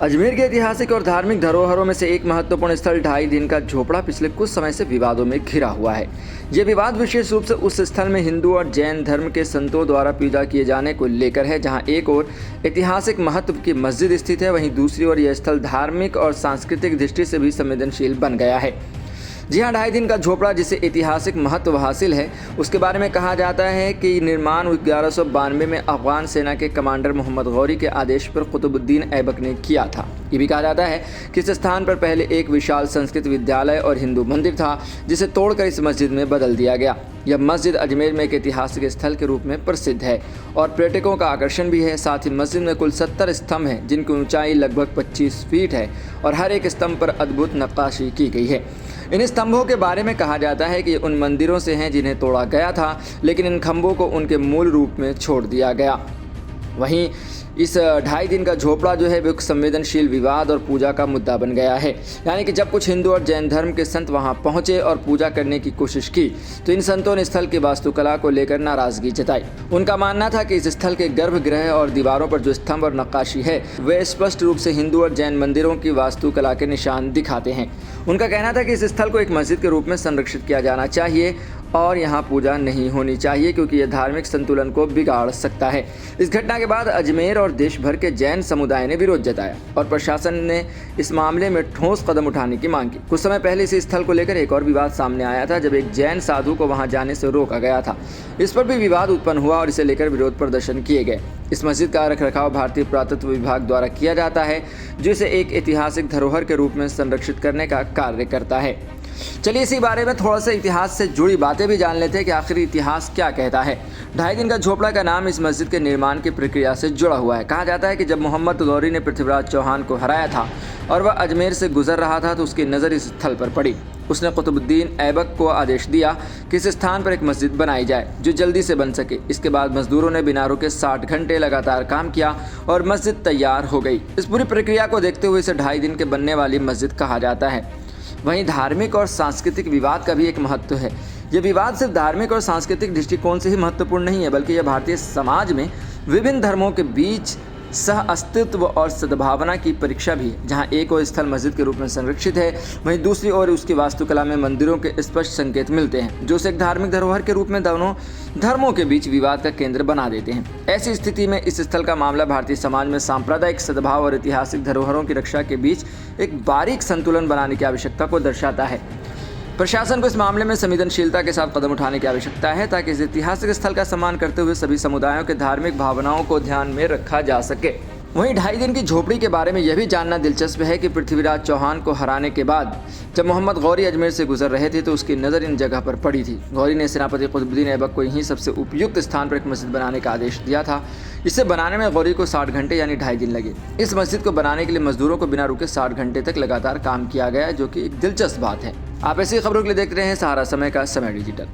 अजमेर के ऐतिहासिक और धार्मिक धरोहरों में से एक महत्वपूर्ण स्थल ढाई दिन का झोपड़ा पिछले कुछ समय से विवादों में घिरा हुआ है। ये विवाद विशेष रूप से उस स्थल में हिंदू और जैन धर्म के संतों द्वारा पूजा किए जाने को लेकर है, जहां एक और ऐतिहासिक महत्व की मस्जिद स्थित है, वहीं दूसरी ओर यह स्थल धार्मिक और सांस्कृतिक दृष्टि से भी संवेदनशील बन गया है। जी हाँ, ढाई दिन का झोपड़ा जिसे ऐतिहासिक महत्व हासिल है, उसके बारे में कहा जाता है कि निर्माण 1192 में अफगान सेना के कमांडर मोहम्मद गौरी के आदेश पर कुतुबुद्दीन ऐबक ने किया था। ये भी कहा जाता है कि इस स्थान पर पहले एक विशाल संस्कृत विद्यालय और हिंदू मंदिर था, जिसे तोड़कर इस मस्जिद में बदल दिया गया। यह मस्जिद अजमेर में एक ऐतिहासिक स्थल के रूप में प्रसिद्ध है और पर्यटकों का आकर्षण भी है। साथ ही मस्जिद में कुल 70 स्तंभ हैं, जिनकी ऊंचाई लगभग 25 फीट है और हर एक स्तंभ पर अद्भुत नक्काशी की गई है। इन स्तंभों के बारे में कहा जाता है कि ये उन मंदिरों से हैं जिन्हें तोड़ा गया था, लेकिन इन खंभों को उनके मूल रूप में छोड़ दिया गया। वहीं इस ढाई दिन का झोपड़ा जो है वो एक संवेदनशील विवाद और पूजा का मुद्दा बन गया है। यानी कि जब कुछ हिंदू और जैन धर्म के संत वहां पहुंचे और पूजा करने की कोशिश की, तो इन संतों ने स्थल की वास्तुकला को लेकर नाराजगी जताई। उनका मानना था कि इस स्थल के गर्भगृह और दीवारों पर जो स्तंभ और नक्काशी है, वे स्पष्ट रूप से हिंदू और जैन मंदिरों की वास्तुकला के निशान दिखाते हैं। उनका कहना था कि इस स्थल को एक मस्जिद के रूप में संरक्षित किया जाना चाहिए और यहाँ पूजा नहीं होनी चाहिए, क्योंकि यह धार्मिक संतुलन को बिगाड़ सकता है। इस घटना के बाद अजमेर और देश भर के जैन समुदाय ने विरोध जताया और प्रशासन ने इस मामले में ठोस कदम उठाने की मांग की। कुछ समय पहले इस स्थल को लेकर एक और विवाद सामने आया था, जब एक जैन साधु को वहां जाने से रोका गया था। इस पर भी विवाद उत्पन्न हुआ और इसे लेकर विरोध प्रदर्शन किए गए। इस मस्जिद का रखरखाव भारतीय पुरातत्व विभाग द्वारा किया जाता है, जो इसे एक ऐतिहासिक धरोहर के रूप में संरक्षित करने का कार्य करता है। चलिए इसी बारे में थोड़ा सा इतिहास से जुड़ी बातें भी जान लेते हैं कि आखिर इतिहास क्या कहता है। ढाई दिन का झोपड़ा का नाम इस मस्जिद के निर्माण की प्रक्रिया से जुड़ा हुआ है। कहा जाता है कि जब मोहम्मद गौरी ने पृथ्वीराज चौहान को हराया था और वह अजमेर से गुजर रहा था, तो उसकी नज़र इस स्थल पर पड़ी। उसने कुतुबुद्दीन ऐबक को आदेश दिया कि इस स्थान पर एक मस्जिद बनाई जाए जो जल्दी से बन सके। इसके बाद मजदूरों ने बिना रुके 60 घंटे लगातार काम किया और मस्जिद तैयार हो गई। इस पूरी प्रक्रिया को देखते हुए इसे ढाई दिन के बनने वाली मस्जिद कहा जाता है। वहीं धार्मिक और सांस्कृतिक विवाद का भी एक महत्व है। यह विवाद सिर्फ धार्मिक और सांस्कृतिक दृष्टिकोण से ही महत्वपूर्ण नहीं है, बल्कि यह भारतीय समाज में विभिन्न धर्मों के बीच सह अस्तित्व और सद्भावना की परीक्षा भी है। जहां एक और स्थल मस्जिद के रूप में संरक्षित है, वहीं दूसरी ओर उसकी वास्तुकला में मंदिरों के स्पष्ट संकेत मिलते हैं, जो उसे एक धार्मिक धरोहर के रूप में दोनों धर्मों के बीच विवाद का केंद्र बना देते हैं। ऐसी स्थिति में इस स्थल का मामला भारतीय समाज में सांप्रदायिक सद्भाव और ऐतिहासिक धरोहरों की रक्षा के बीच एक बारीक संतुलन बनाने की आवश्यकता को दर्शाता है। प्रशासन को इस मामले में संवेदनशीलता के साथ कदम उठाने की आवश्यकता है, ताकि इस ऐतिहासिक स्थल का सम्मान करते हुए सभी समुदायों के धार्मिक भावनाओं को ध्यान में रखा जा सके। वहीं ढाई दिन की झोपड़ी के बारे में यह भी जानना दिलचस्प है कि पृथ्वीराज चौहान को हराने के बाद जब मोहम्मद गौरी अजमेर से गुजर रहे थे, तो उसकी नज़र इन जगह पर पड़ी थी। गौरी ने सेनापति कुतुबुद्दीन ऐबक को यहीं सबसे उपयुक्त स्थान पर एक मस्जिद बनाने का आदेश दिया था। इसे बनाने में गौरी को 60 घंटे यानी ढाई दिन लगे। इस मस्जिद को बनाने के लिए मजदूरों को बिना रुके 60 घंटे तक लगातार काम किया गया, जो कि एक दिलचस्प बात है। आप ऐसी खबरों के लिए देख रहे हैं सहारा समय का समय डिजिटल।